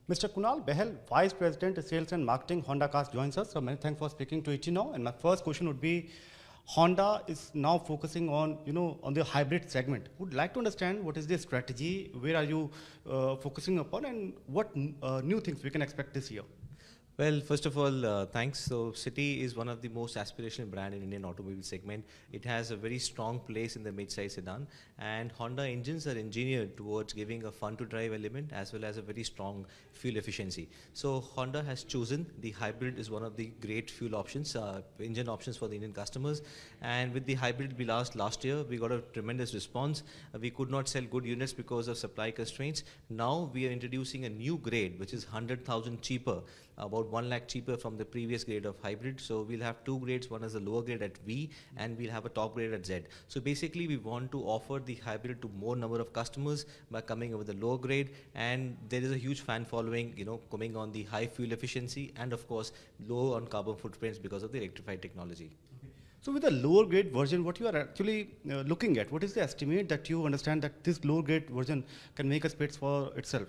Mr. Kunal Behel, Vice President, Sales and Marketing, Honda Cars, joins us. So many thanks for speaking to ET now. And my first question would be, Honda is now focusing on, on the hybrid segment. Would like to understand what is the strategy, where are you focusing upon, and what new things we can expect this year? Well, first of all, thanks. So, City is one of the most aspirational brand in Indian automobile segment. It has a very strong place in the mid-size sedan, and Honda engines are engineered towards giving a fun-to-drive element as well as a very strong fuel efficiency. So, Honda has chosen the hybrid is one of the great fuel options, engine options for the Indian customers. And with the hybrid we last year, we got a tremendous response. We could not sell good units because of supply constraints. Now we are introducing a new grade, which is 100,000 cheaper, about 1 lakh cheaper from the previous grade of hybrid. So we'll have two grades, one is the lower grade at V and we'll have a top grade at Z. So basically we want to offer the hybrid to more number of customers by coming up with the lower grade, and there is a huge fan following, coming on the high fuel efficiency and of course low on carbon footprints because of the electrified technology. So with the lower grade version, what you are actually looking at, what is the estimate that you understand that this lower grade version can make a space for itself?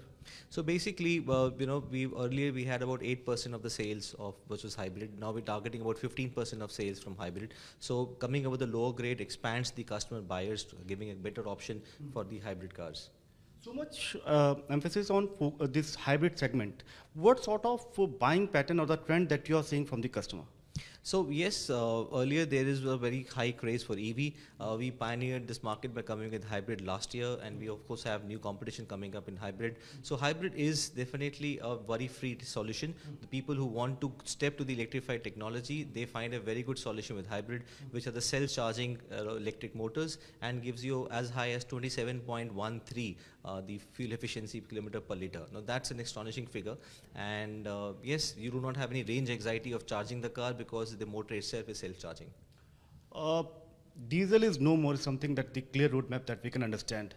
So basically, earlier we had about 8% of the sales of which was hybrid. Now we're targeting about 15% of sales from hybrid. So coming up with the lower grade expands the customer buyers, giving a better option for the hybrid cars. So much emphasis on this hybrid segment. What sort of buying pattern or the trend that you are seeing from the customer? So yes, earlier there is a very high craze for EV. We pioneered this market by coming with hybrid last year, and we of course have new competition coming up in hybrid. So hybrid is definitely a worry-free solution. The people who want to step to the electrified technology, they find a very good solution with hybrid, which are the self-charging electric motors and gives you as high as 27.13 the fuel efficiency kilometer per liter. Now that's an astonishing figure, and yes, you do not have any range anxiety of charging the car because the motor itself is self-charging. Diesel is no more something that the clear roadmap that we can understand.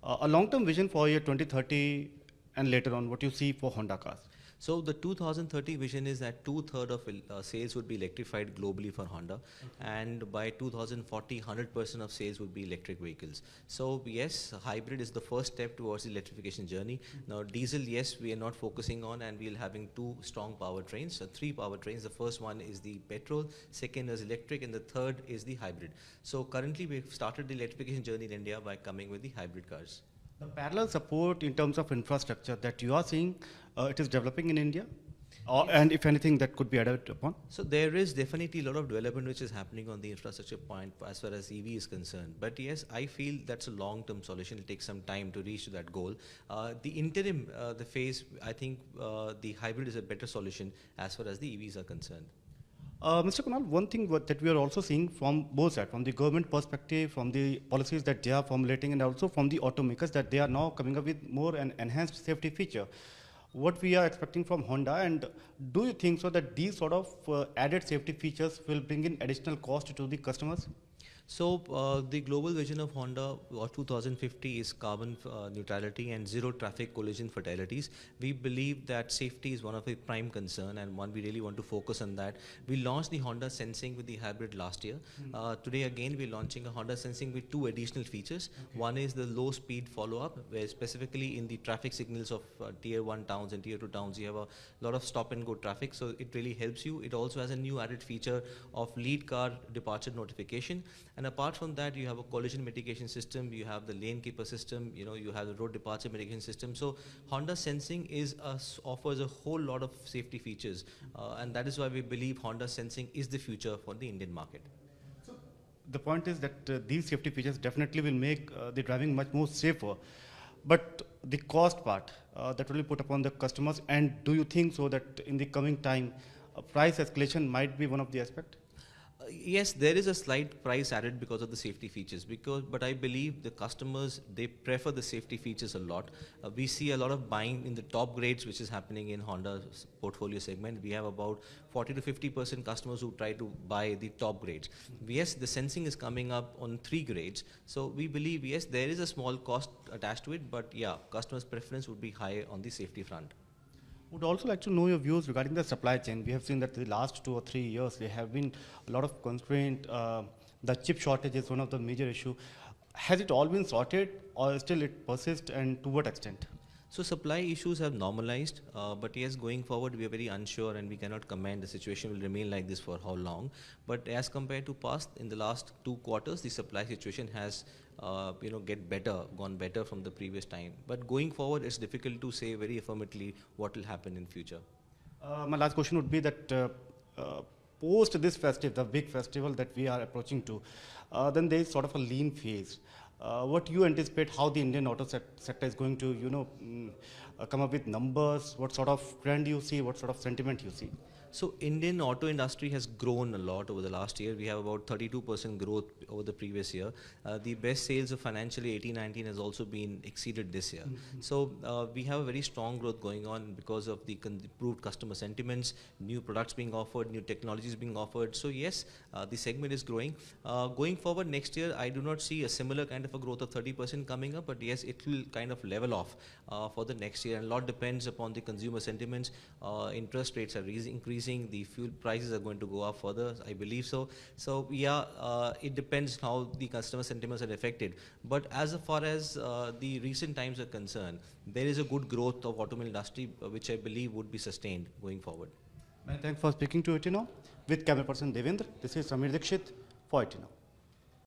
A long-term vision for year 2030 and later on, what you see for Honda cars? So the 2030 vision is that 2/3 of sales would be electrified globally for Honda, and by 2040, 100% of sales would be electric vehicles. So yes, hybrid is the first step towards the electrification journey. Now diesel, yes, we are not focusing on, and we'll having two strong powertrains, so three powertrains. The first one is the petrol, second is electric, and the third is the hybrid. So currently we've started the electrification journey in India by coming with the hybrid cars. The parallel support in terms of infrastructure that you are seeing, it is developing in India, and if anything that could be added upon? So there is definitely a lot of development which is happening on the infrastructure point as far as EV is concerned. But yes, I feel that's a long-term solution. It takes some time to reach to that goal. The interim, the phase, I think the hybrid is a better solution as far as the EVs are concerned. Mr. Kunal, one thing that we are also seeing from both sides, from the government perspective, from the policies that they are formulating, and also from the automakers, that they are now coming up with more an enhanced safety feature. What we are expecting from Honda, and do you think so that these sort of added safety features will bring in additional cost to the customers? So the global vision of Honda or 2050 is carbon neutrality and zero traffic collision fatalities. We believe that safety is one of the prime concern, and one we really want to focus on that. We launched the Honda Sensing with the hybrid last year. Today again we're launching a Honda Sensing with two additional features. One is the low speed follow-up, where specifically in the traffic signals of tier 1 towns and tier 2 towns you have a lot of stop and go traffic, so it really helps you. It also has a new added feature of lead car departure notification. And apart from that, you have a collision mitigation system, you have the lane keeper system, you have the road departure mitigation system. So Honda Sensing offers a whole lot of safety features, and that is why we believe Honda Sensing is the future for the Indian market. So the point is that these safety features definitely will make the driving much more safer. But the cost part that will be put upon the customers, and do you think so that in the coming time, price escalation might be one of the aspects? Yes, there is a slight price added because of the safety features, but I believe the customers, they prefer the safety features a lot. We see a lot of buying in the top grades, which is happening in Honda's portfolio segment. We have about 40 to 50% customers who try to buy the top grades. Yes, the sensing is coming up on 3 grades. So we believe, yes, there is a small cost attached to it, but yeah, customers' preference would be high on the safety front. Would also like to know your views regarding the supply chain. We have seen that the last 2 or 3 years there have been a lot of constraint. The chip shortage is one of the major issue. Has it all been sorted, or still it persists, and to what extent? So supply issues have normalized, but yes, going forward we are very unsure and we cannot comment the situation will remain like this for how long. But as compared to past, in the last 2 quarters, the supply situation has gone better from the previous time. But going forward, it's difficult to say very affirmatively what will happen in future. My last question would be that post this festive, the big festival that we are approaching to, then there is sort of a lean phase. What you anticipate how the Indian auto sector is going to, come up with numbers? What sort of trend you see? What sort of sentiment you see? So Indian auto industry has grown a lot over the last year. We have about 32% growth over the previous year. The best sales of financially 18-19 has also been exceeded this year. So we have a very strong growth going on because of the improved customer sentiments, new products being offered, new technologies being offered. So yes, the segment is growing. Going forward next year, I do not see a similar kind of a growth of 30% coming up, but yes, it will kind of level off for the next year. And a lot depends upon the consumer sentiments. Interest rates are increasing. The fuel prices are going to go up further, I believe so. So yeah, it depends how the customer sentiments are affected. But as far as the recent times are concerned, there is a good growth of automobile industry, which I believe would be sustained going forward. Many thanks for speaking to it, With camera person Devendra, this is Samir Dikshit for it,